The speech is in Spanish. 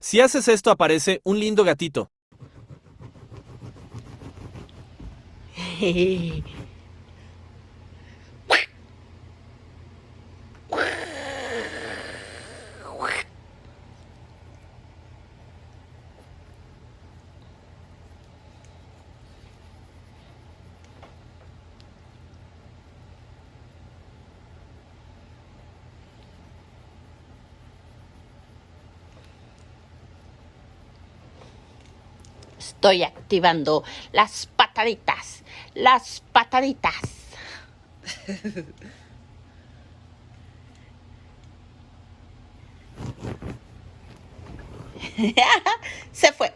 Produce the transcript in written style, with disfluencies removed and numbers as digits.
Si haces esto aparece un lindo gatito. Estoy activando las pataditas. Las pataditas. Se fue.